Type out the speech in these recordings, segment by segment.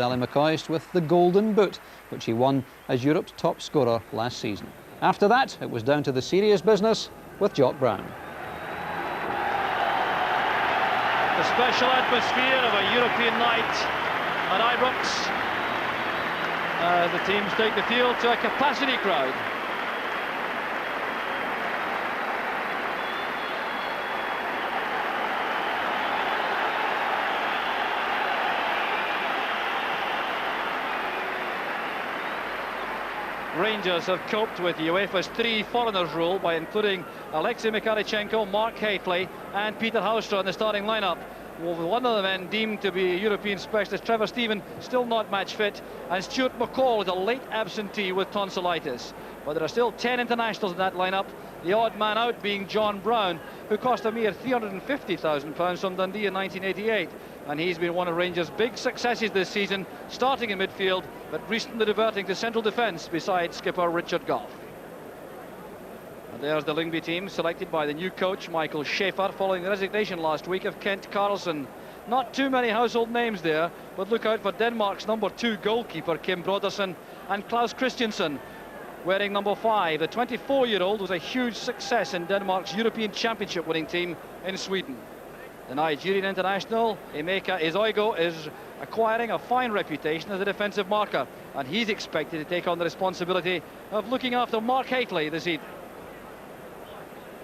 Ali McCoist with the Golden Boot, which he won as Europe's top scorer last season. After that, it was down to the serious business with Jock Brown. The special atmosphere of a European night at Ibrox. The teams take the field to a capacity crowd. Rangers have coped with UEFA's 3 foreigners rule by including Alexei Mikhalichenko, Mark Hateley and Peter Houstra in the starting lineup. Well, one of the men deemed to be a European specialist, Trevor Stephen, still not match fit, and Stuart McCall is a late absentee with tonsillitis. But there are still 10 internationals in that lineup, the odd man out being John Brown, who cost a mere £350,000 from Dundee in 1988. And he's been one of Rangers' big successes this season, starting in midfield, but recently reverting to central defence beside skipper Richard Gough. And there's the Lingby team, selected by the new coach, Michael Schaefer, following the resignation last week of Kent Carlson. Not too many household names there, but look out for Denmark's number 2 goalkeeper, Kim Brodersen, and Klaus Christiansen, wearing number 5. The 24-year-old was a huge success in Denmark's European Championship winning team in Sweden. The Nigerian international, Emeka Ezoigo, is acquiring a fine reputation as a defensive marker, and he's expected to take on the responsibility of looking after Mark Hateley this evening.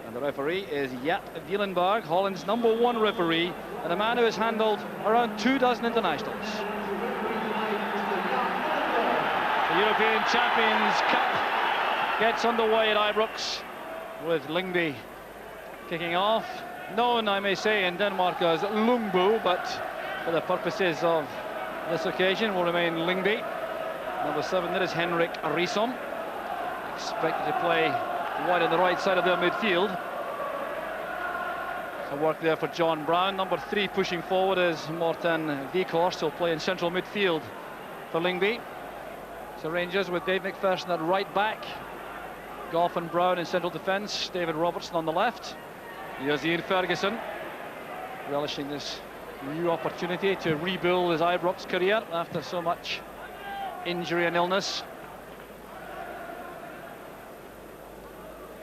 And the referee is Jaap Wielenberg, Holland's number 1 referee, and a man who has handled around 24 internationals. The European Champions Cup gets underway at Ibrox, with Lingby kicking off. Known, I may say, in Denmark as Lyngby, but for the purposes of this occasion will remain Lingby. Number 7 there is Henrik Risom, expected to play wide on the right side of their midfield. So work there for John Brown. Number 3 pushing forward is Morten Vikhorst, who'll play in central midfield for Lingby. So Rangers with Dave McPherson at right back, Gough and Brown in central defence, David Robertson on the left. Here's Ian Ferguson, relishing this new opportunity to rebuild his Ibrox career after so much injury and illness.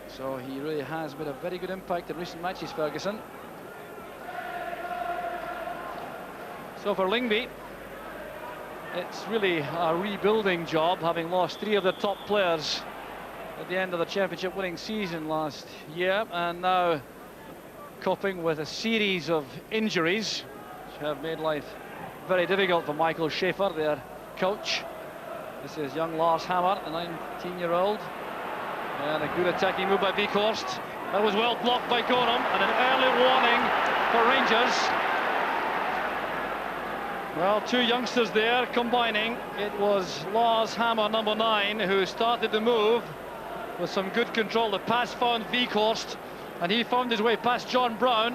So he really has made a very good impact in recent matches, Ferguson. So for Lingby, it's really a rebuilding job, having lost 3 of their top players at the end of the championship winning season last year, and now coping with a series of injuries which have made life very difficult for Michael Schaefer, their coach. This is young Lars Hammer, a 19-year-old, and a good attacking move by Vikhorst. That was well blocked by Gorham, and an early warning for Rangers. Well, 2 youngsters there combining. It was Lars Hammer, number 9, who started the move with some good control. The pass found Vikhorst, and he found his way past John Brown,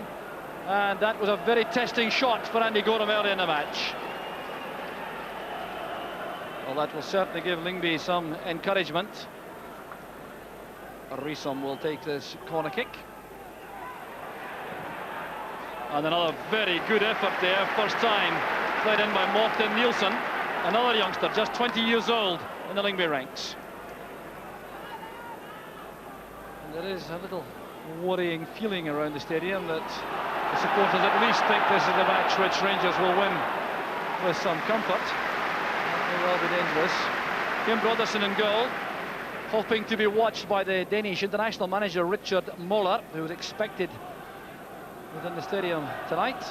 and that was a very testing shot for Andy Gorham early in the match. Well, that will certainly give Lingby some encouragement. Risom will take this corner kick. And another very good effort there, first time played in by Morten Nielsen, another youngster, just 20 years old in the Lingby ranks. And there is a little worrying feeling around the stadium that the supporters at least think this is a match which Rangers will win with some comfort. That may well be dangerous. Kim Brodersen in goal, hoping to be watched by the Danish international manager Richard Moller, who is expected within the stadium tonight.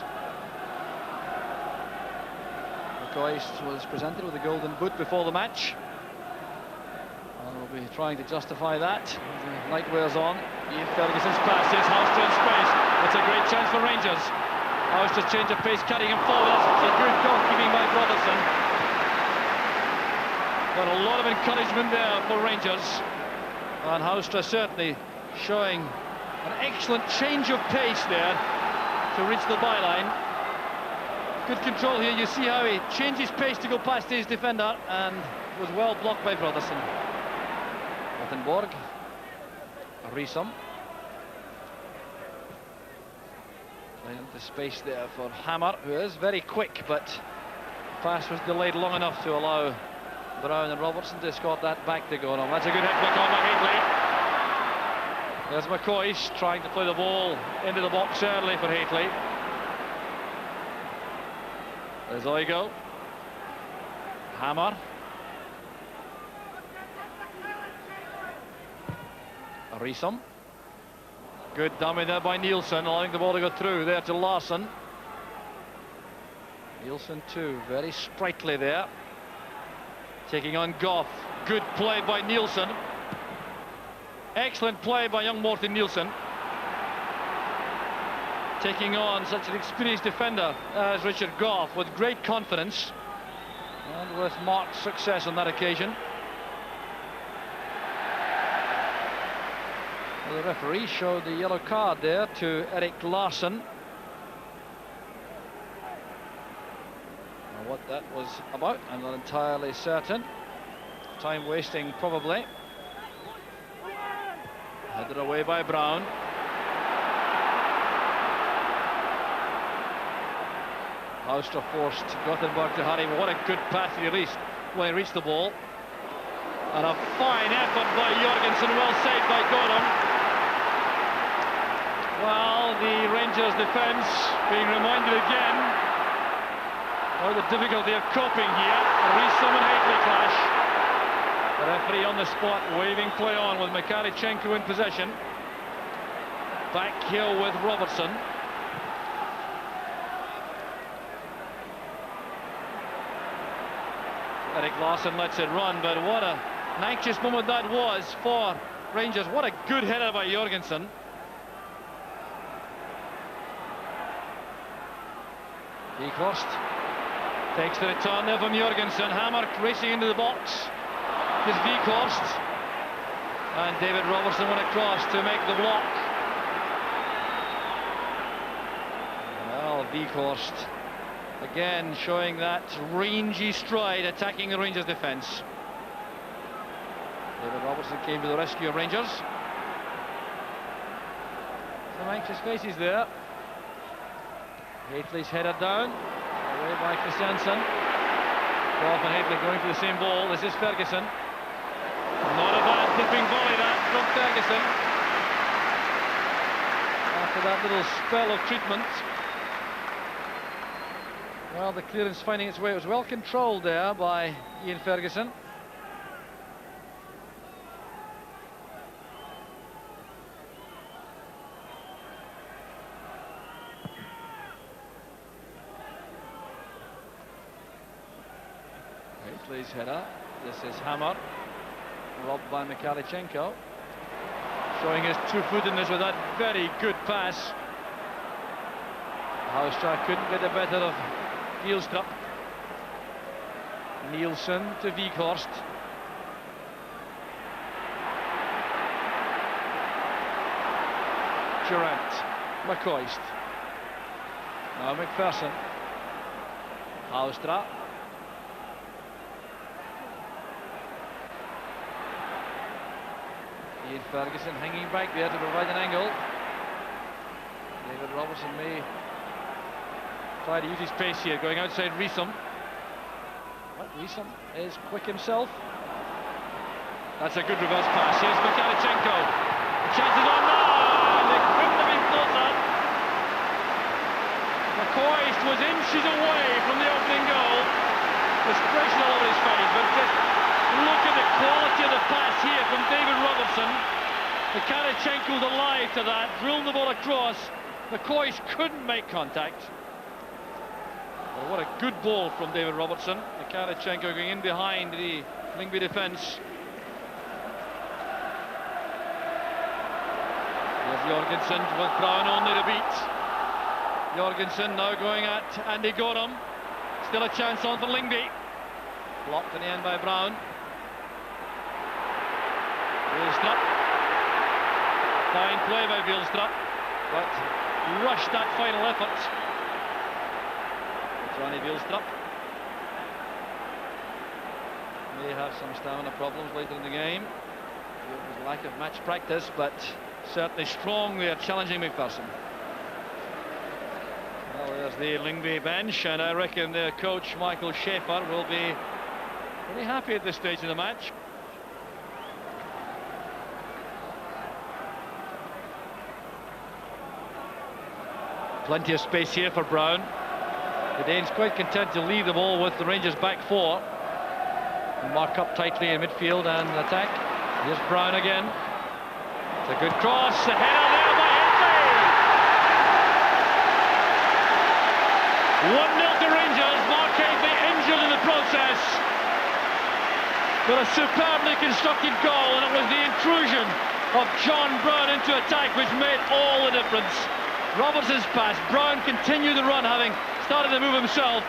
McCoist was presented with the Golden Boot before the match, and will be trying to justify that as the night wears on. Ian Ferguson's pass is Houstra in space. It's a great chance for Rangers. Houstra's change of pace, carrying him forward. That's a good goalkeeping by Brodersen. Got a lot of encouragement there for Rangers, and Houstra certainly showing an excellent change of pace there to reach the byline. Good control here. You see how he changes pace to go past his defender, and was well blocked by Brodersen. Rothenborg, Risom. Playing into space there for Hammer, who is very quick, but pass was delayed long enough to allow Brown and Robertson to escort that back to Gorham. That's a good hit back on by Hateley. There's McCoist trying to play the ball into the box early for Hateley. There's Oigo. Hammer. Reesum. Good dummy there by Nielsen, allowing the ball to go through there to Larson. Nielsen too, very sprightly there. Taking on Goff. Good play by Nielsen. Excellent play by young Morten Nielsen. Taking on such an experienced defender as Richard Goff with great confidence and with marked success on that occasion. The referee showed the yellow card there to Erik Larsson. Now, what that was about, I'm not entirely certain. Time wasting, probably. Headed away by Brown. Haustra forced Gothenburg to hurry. What a good pass he reached when he reached the ball. And a fine effort by Jorgensen, well saved by Gorham. Well, the Rangers defence being reminded again of the difficulty of coping here. Reesum and Hateley clash. The referee on the spot, waving play on with Makarichenko in possession. Back here with Robertson. Erik Larsson lets it run, but what an anxious moment that was for Rangers. What a good header by Jorgensen. Ekhorst takes the return there from Jorgensen. Hammer racing into the box. Is Ekhorst. And David Robertson went across to make the block. Well, Ekhorst again showing that rangy stride, attacking the Rangers defence. David Robertson came to the rescue of Rangers. Some anxious faces there. Hateley's headed down, away by Christiansen. Goff and Hateley going for the same ball. This is Ferguson. Not a bad tipping volley that from Ferguson. After that little spell of treatment. Well, the clearance finding its way. It was well controlled there by Ian Ferguson. Hateley's header. This is Hammer, robbed by Makarichenko. Showing his two-footedness with that very good pass. Haustra couldn't get the better of Bjornstrup. Nielsen to Weghorst. Durant, McCoist. Now McPherson. Haustra. Ian Ferguson hanging back there to provide an angle. David Robertson may try to use his pace here, going outside Reesum. But Reesum is quick himself. That's a good reverse pass. Here's Makarichenko. The chance is on now! They couldn't have been closer. McCoist was inches away from the opening goal. Frustration all over his face, but just look at the quality of the pass here from David Robertson. Makarichenko's alive to that, drilled the ball across. McCoist couldn't make contact. Well, what a good ball from David Robertson. Makarichenko going in behind the Lingby defence. There's Jorgensen with Brown only to beat. Jorgensen now going at Andy Gorham. Still a chance on for Lingby. Blocked in the end by Brown. Bjornstrup. Fine play by Bjornstrup, but rushed that final effort. Ronnie Bjornstrup may have some stamina problems later in the game. His lack of match practice, but certainly strong there, challenging McPherson. Well, there's the Lingby bench, and I reckon their coach Michael Schaefer will be pretty happy at this stage of the match. Plenty of space here for Brown. The Danes quite content to leave the ball with the Rangers back four. And mark up tightly in midfield and attack. Here's Brown again. It's a good cross. The header there by Lingby. 1-0 to Rangers. Mark Hateley injured in the process. But a superbly constructed goal, and it was the intrusion of John Brown into attack which made all the difference. Robertson's pass. Brown continued the run, having started to move himself.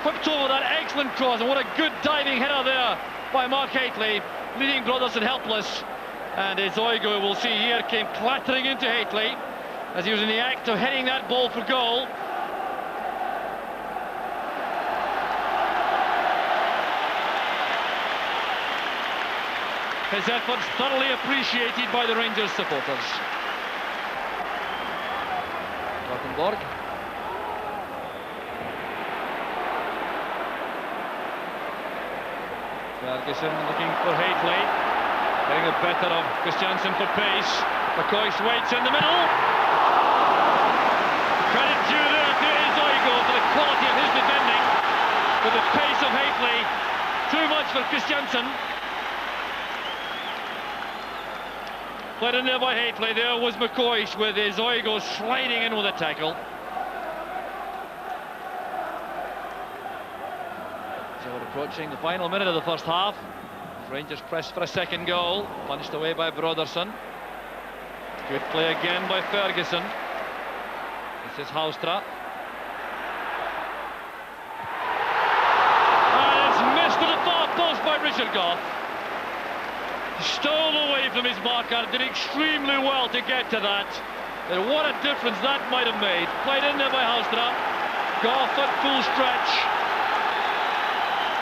Whipped over that excellent cross, and what a good diving header there by Mark Hateley, leaving Broderson helpless. And Ezoigo, we'll see here, came clattering into Hateley as he was in the act of heading that ball for goal. His efforts thoroughly appreciated by the Rangers supporters. Rottenborg. Ferguson looking for Hateley, getting the better of Christiansen for pace. McCoy waits in the middle. Credit due there to Ezoigo for the quality of his defending. But the pace of Hateley, too much for Christiansen. Played in there by Hateley. There was McCoy with Ezoigo sliding in with a tackle. So we're approaching the final minute of the first half. Rangers press for a second goal, punched away by Broderson. Good play again by Ferguson. This is Haustra. And it's missed to the far post by Richard Goff. Stole away from his marker, did extremely well to get to that. And what a difference that might have made. Played in there by Haustra. Goff at full stretch.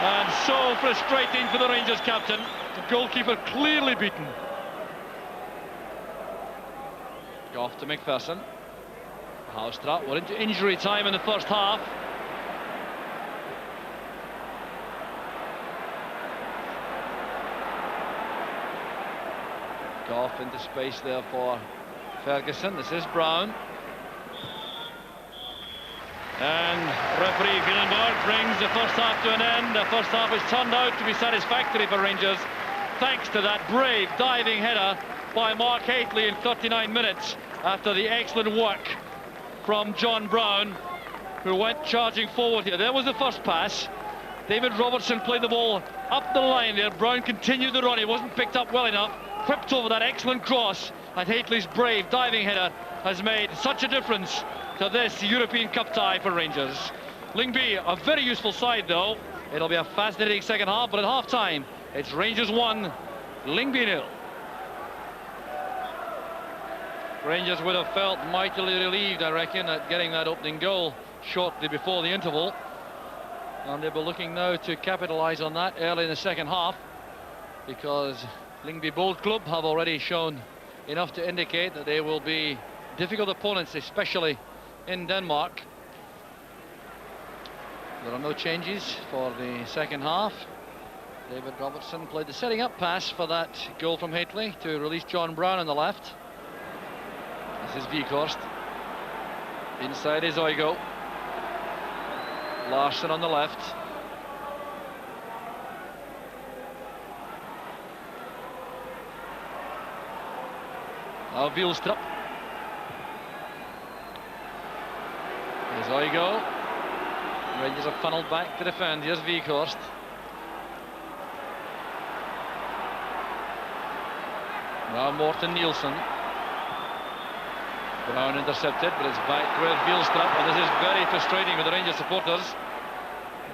And so frustrating for the Rangers captain. The goalkeeper clearly beaten. Goff to McPherson. Haustra, we're into injury time in the first half. Goff into space there for Ferguson. This is Brown. And referee Wielenberg brings the first half to an end. The first half has turned out to be satisfactory for Rangers, thanks to that brave diving header by Mark Hateley in 39 minutes after the excellent work from John Brown, who went charging forward here. There was the first pass. David Robertson played the ball up the line there. Brown continued the run. He wasn't picked up well enough. Whipped over that excellent cross, and Hateley's brave diving header has made such a difference to this European Cup tie for Rangers. Lingby, a very useful side though. It'll be a fascinating second half, but at half-time, it's Rangers 1, Lingby 0. Rangers would have felt mightily relieved, I reckon, at getting that opening goal shortly before the interval. And they'll be looking now to capitalise on that early in the second half, because Lyngby Bold Club have already shown enough to indicate that they will be difficult opponents, especially in Denmark. There are no changes for the second half. David Robertson played the setting up pass for that goal from Hateley to release John Brown on the left. This is Vikhorst. Inside is Oigo. Larsson on the left. Now Wielstrup. Here's Oigo. Rangers are funneled back to defend. Here's Vikhorst. Now Morten Nielsen. Brown intercepted, but it's back with Wielstrup, and this is very frustrating for the Rangers supporters,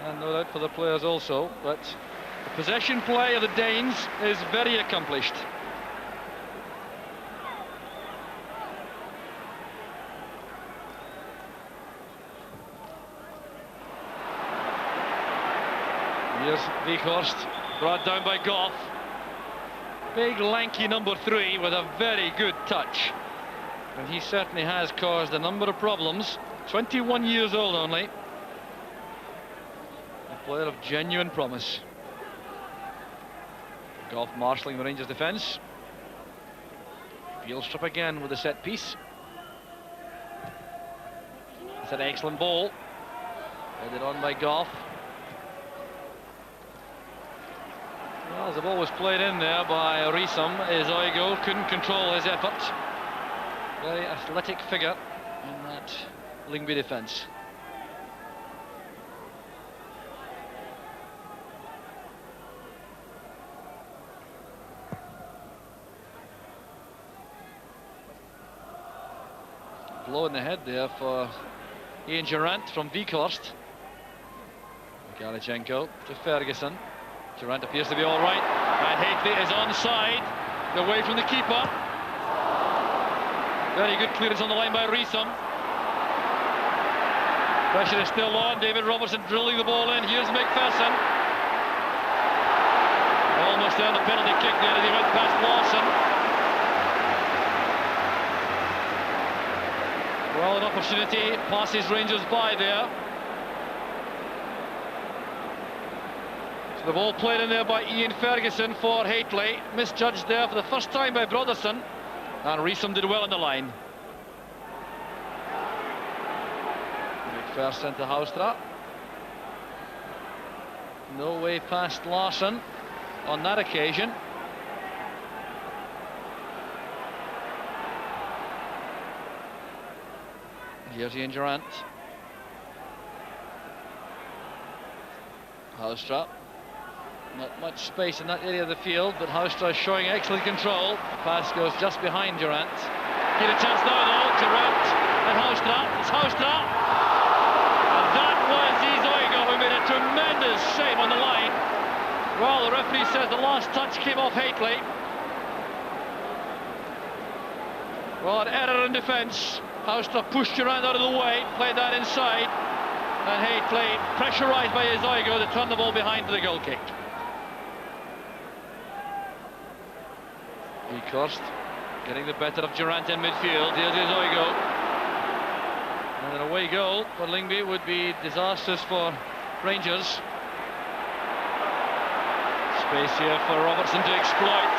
and no doubt for the players also. But the possession play of the Danes is very accomplished. Here's Vikhorst, brought down by Goff. Big lanky number 3 with a very good touch. And he certainly has caused a number of problems 21 years old only. A player of genuine promise. Goff marshalling the Rangers defence. Field strip again with a set piece. It's an excellent ball. Headed on by Goff. Well, the ball was played in there by Risam. Izoigo couldn't control his effort. Very athletic figure in that Lingby defence. Blow in the head there for Ian Durant from Vikhorst. Galichenko to Ferguson. Durant appears to be all right, and Hafley is onside, away from the keeper. Very good clearance on the line by Risam. Pressure is still on. David Robertson drilling the ball in. Here's McPherson. Almost there on the penalty kick there as he went past Lawson. Well, an opportunity passes Rangers by there. So the ball played in there by Ian Ferguson for Hafley. Misjudged there for the first time by Broderson. And Risam did well on the line. McPherson to Haustra. No way past Larsson on that occasion. Here's Ian Durant. Haustra. Not much space in that area of the field, but Haustra is showing excellent control. Pass goes just behind Durant. Get a chance now though, Durant and Haustra. It's Haustra. And that was Izoigo who made a tremendous save on the line. Well, the referee says the last touch came off Hafley. Well, an error in defence. Haustra pushed Durant out of the way, played that inside. And Hafley, pressurised by Izoigo, to turn the ball behind for the goal kick. Vikhorst getting the better of Durant in midfield. Here's Izoigo. And an away goal for Lingby would be disastrous for Rangers. Space here for Robertson to exploit.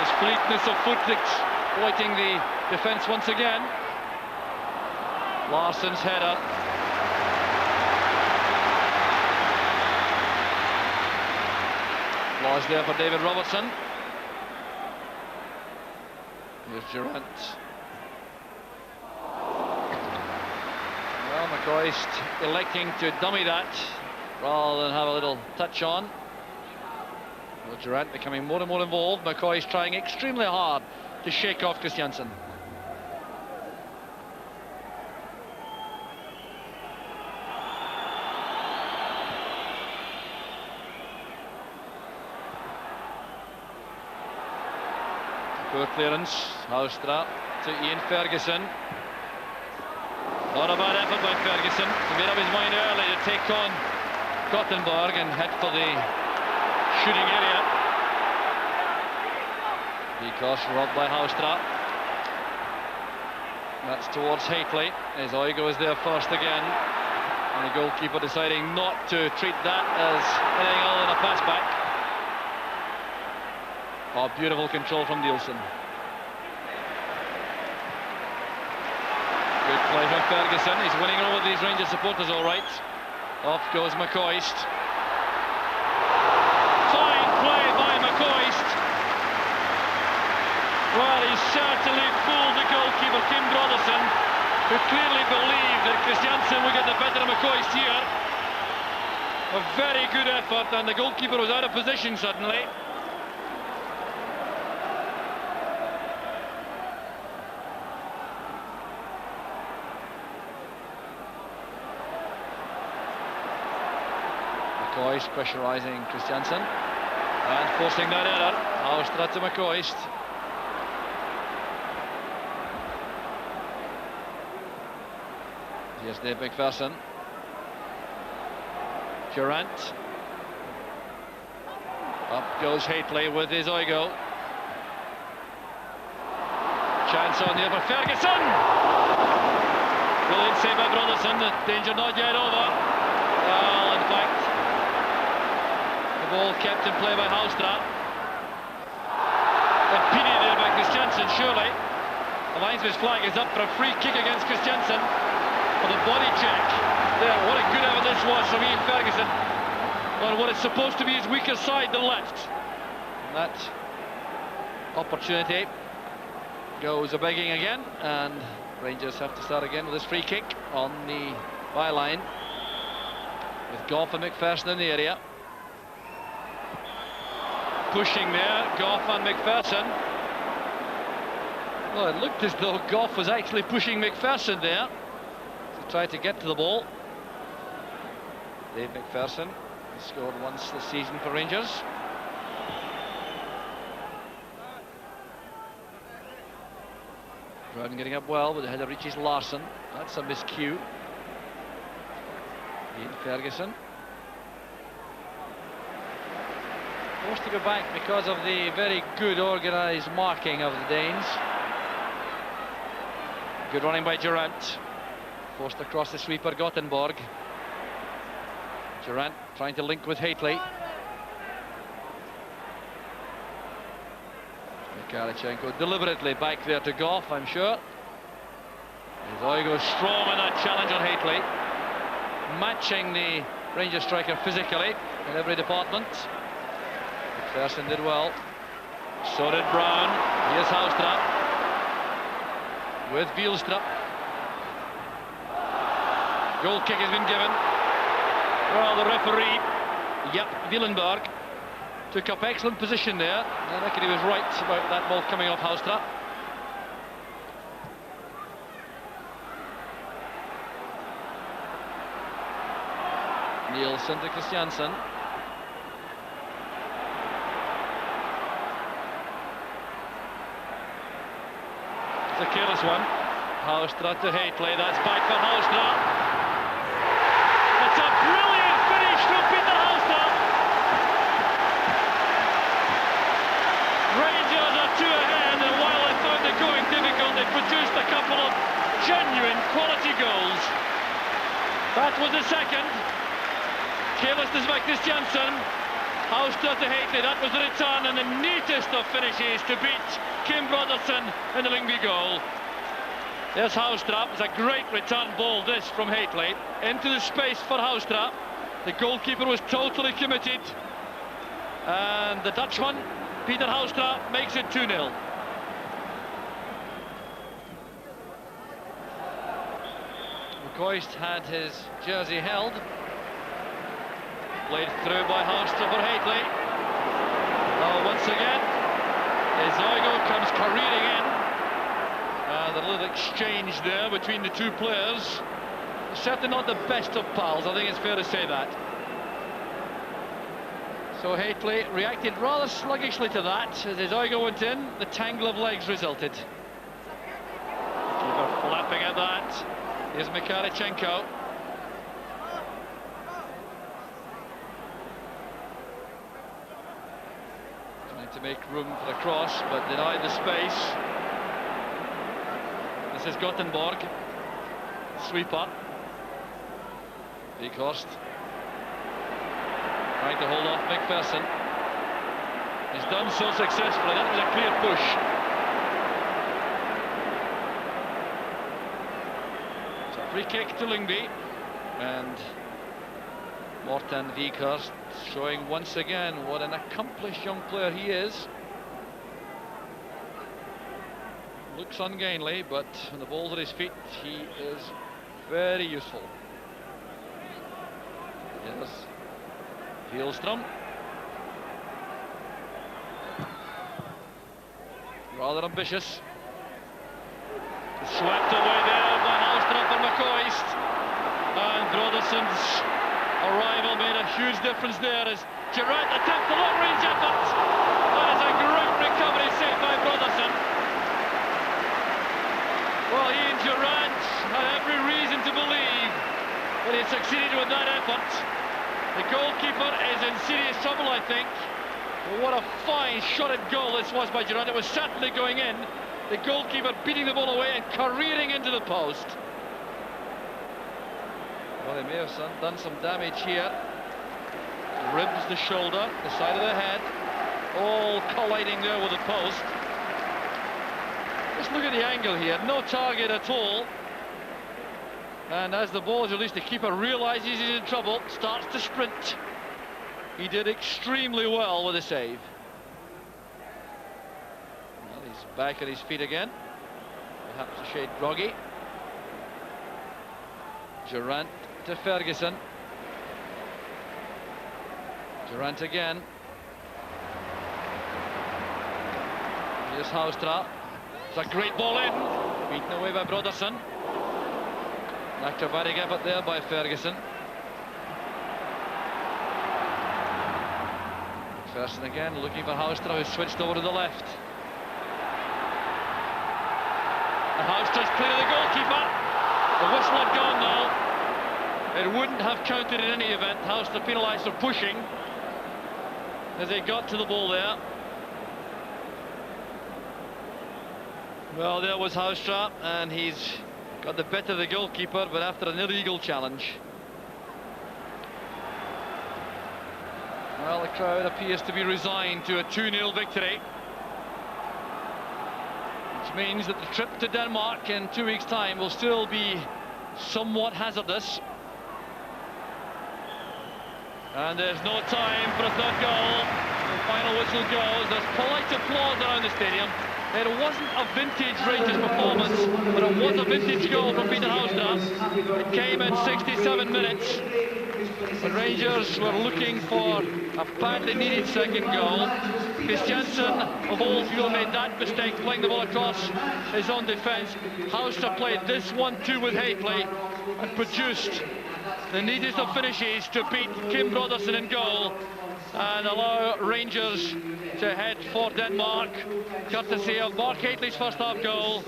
His fleetness of foot exploiting the defence once again. Larsson's header. Applause there for David Robertson. Here's Durant. Well, McCoist electing to dummy that rather than have a little touch on. Well, Durant becoming more and more involved. McCoist trying extremely hard to shake off Christiansen. Poor clearance. Haustra to Ian Ferguson. Not a bad effort by Ferguson. He made up his mind early to take on Gothenburg and head for the shooting area. Vikhorst robbed by Haustra. That's towards Hafley. Izoigo is there first again. And the goalkeeper deciding not to treat that as anything other than a pass back. Oh, beautiful control from Nielsen. Good play from Ferguson. He's winning over these Rangers supporters all right. Off goes McCoist. Fine play by McCoist. Well, he certainly fooled the goalkeeper, Kim Broderson, who clearly believed that Christiansen would get the better of McCoist here. A very good effort, and the goalkeeper was out of position suddenly. McCoist pressurising Christiansen and forcing that error. Haustra to McCoist. Here's Dave McPherson. Durant. Up goes Hafley with Izoigo. Chance on the other. Ferguson! Brilliant save by Brotherson. The danger not yet over. Well, in fact, the ball kept in play by Haustra. Impeded there by Christiansen, surely. The linesman's flag is up for a free kick against Christiansen for the body check. There, what a good effort this was from Ian Ferguson on what is supposed to be his weaker side, the left. And that opportunity goes a-begging again, and Rangers have to start again with this free kick on the byline with Goff and McPherson in the area. Pushing there, Goff and McPherson. Well, it looked as though Goff was actually pushing McPherson there to try to get to the ball. Dave McPherson has scored once this season for Rangers. Brown getting up well, but the header reaches Larsson. That's a miscue. Ian Ferguson forced to go back because of the very good organised marking of the Danes. Good running by Durant. Forced across the sweeper, Gothenburg. Durant trying to link with Haitley. Mikalichenko deliberately back there to Goff, I'm sure. Zoigo strong in that challenge on Haitley. Matching the Rangers striker physically in every department. McPherson did well. So did Brown. Here's Haustra with Wielstrup. Goal kick has been given. Well, the referee, Wielenberg, took up excellent position there. I reckon he was right about that ball coming off Haustra. Nielsen to Christiansen. It's a careless one. Haustra to Haitley. That's back for Haustra. It's a brilliant finish from Peter Haustra. Rangers are 2 ahead, and while they found it going difficult, they produced a couple of genuine quality goals. That was the second. Carelessness by Christiansen. Haustra to Haitley. That was the return, and the neatest of finishes to beat Kim Broderson in the Lingby goal. There's Haustra. It's a great return ball, this, from Haitley. Into the space for Haustra. The goalkeeper was totally committed. And the Dutchman, Peter Haustra, makes it 2-0. McCoist had his jersey held. Played through by Haustra for Haitley. Now once again, Zoigo comes careering in. And a little exchange there between the two players. Certainly not the best of pals, I think it's fair to say that. So Haitley reacted rather sluggishly to that. As Zoigo went in, the tangle of legs resulted. Keeper flapping at that. Here's Mikalichenko. To make room for the cross, but denied the space. This is Gothenburg. Sweeper. Weghorst trying to hold off McPherson. He's done so successfully. That was a clear push. It's a free kick to Lingby, and Morten Weghorst showing once again what an accomplished young player he is. Looks ungainly, but when the ball's at his feet, he is very useful. Yes, Wielstrup. Rather ambitious. Swept away there by Haustra for McCoist. And Broderson's arrival made a huge difference there as Durant attempts the long-range effort. That is a great recovery saved by Broderson. Well, Ian Durant had every reason to believe that he succeeded with that effort. The goalkeeper is in serious trouble, I think. But what a fine shot at goal this was by Durant. It was certainly going in. The goalkeeper beating the ball away and careering into the post. Well, he may have done some damage here. Ribs the shoulder, the side of the head, all colliding there with the post. Just look at the angle here, no target at all. And as the ball is released, the keeper realizes he's in trouble, starts to sprint. He did extremely well with the save. Well, he's back at his feet again, perhaps a shade groggy. Durant to Ferguson. Durant again. Here's Houstra. It's a great ball in. Beaten away by Broderson. Acrobatic effort there by Ferguson. Ferguson again looking for Houstra, who's switched over to the left. And Houstra's clear of the goalkeeper. The whistle had gone now. It wouldn't have counted in any event. Houstra penalised for pushing as they got to the ball there. Well, there was Houstra, and he's got the better of the goalkeeper, but after an illegal challenge. Well, the crowd appears to be resigned to a 2-0 victory, which means that the trip to Denmark in 2 weeks' time will still be somewhat hazardous. And there's no time for a third goal. The final whistle goes. There's polite applause around the stadium. It wasn't a vintage Rangers performance, but it was a vintage goal from Peter Houstra. It came in 67 minutes. The Rangers were looking for a badly needed second goal. Christiansen of Oldfield made that mistake, playing the ball across his own defence. Houstra played this 1-2 with Hatley and produced the neatest of finishes to beat Kim Broderson in goal and allow Rangers to head for Denmark, courtesy of Mark Hatley's first half goal,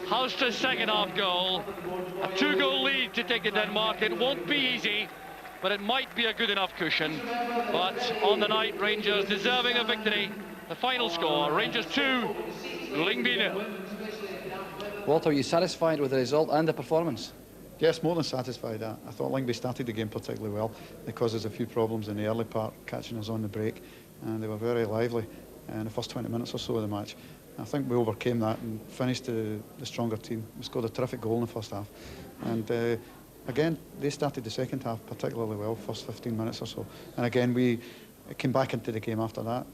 Houstra's second half goal. A 2-goal lead to take to Denmark. It won't be easy, but it might be a good enough cushion. But on the night, Rangers deserving a victory. The final score, Rangers 2, Lingby 0. Walter, are you satisfied with the result and the performance? Yes, more than satisfied. I thought Lingby started the game particularly well. They caused us a few problems in the early part, catching us on the break, and they were very lively in the first 20 minutes or so of the match. I think we overcame that and finished the stronger team. We scored a terrific goal in the first half. And again, they started the second half particularly well, first 15 minutes or so. And again, we came back into the game after that,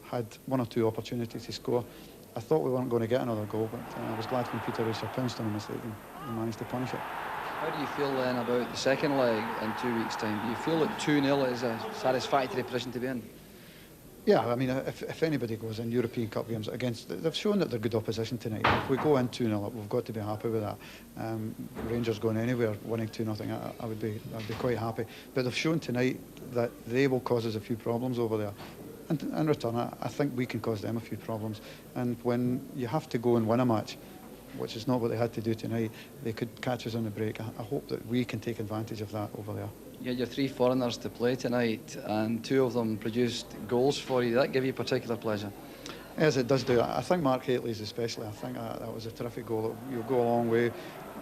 had 1 or 2 opportunities to score. I thought we weren't going to get another goal, but I was glad when Peter Racer pounced on a mistake and managed to punish it. How do you feel then about the second leg in 2 weeks' time? Do you feel that 2-0 is a satisfactory position to be in? Yeah, I mean, if anybody goes in European Cup games against, they've shown that they're good opposition tonight. If we go in 2-0 up, we've got to be happy with that. Rangers going anywhere, winning 2-0, I'd be quite happy. But they've shown tonight that they will cause us a few problems over there. And in return, I think we can cause them a few problems. And when you have to go and win a match, which is not what they had to do tonight, they could catch us on the break. I hope that we can take advantage of that over there. You had your 3 foreigners to play tonight, and 2 of them produced goals for you. Did that give you particular pleasure? Yes, it does do. I think Mark Hatley's especially. I think that was a terrific goal. You'll go a long way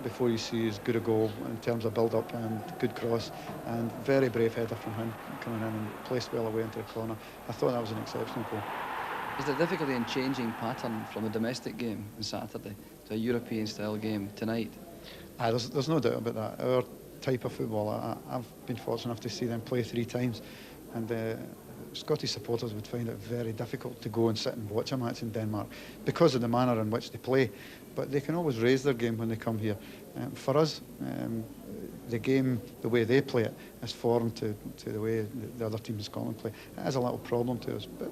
before you see as good a goal in terms of build-up and good cross, and very brave header from him coming in and placed well away into the corner. I thought that was an exceptional goal. Is there difficulty in changing pattern from a domestic game on Saturday to a European-style game tonight? There's no doubt about that. Our type of football, I've been fortunate enough to see them play 3 times, and Scottish supporters would find it very difficult to go and sit and watch a match in Denmark because of the manner in which they play. But they can always raise their game when they come here. For us, the game, the way they play it, is foreign to the way the other teams in Scotland play. It is a little problem to us, but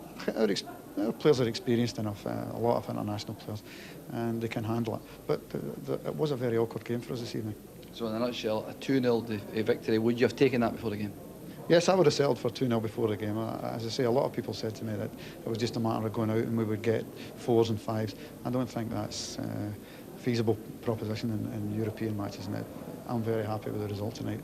our players are experienced enough, a lot of international players, and they can handle it. But it was a very awkward game for us this evening. So in a nutshell, a 2-0 victory, would you have taken that before the game? Yes, I would have settled for 2-0 before the game. As I say, a lot of people said to me that it was just a matter of going out and we would get 4s and 5s. I don't think that's a feasible proposition in European matches, and I'm very happy with the result tonight.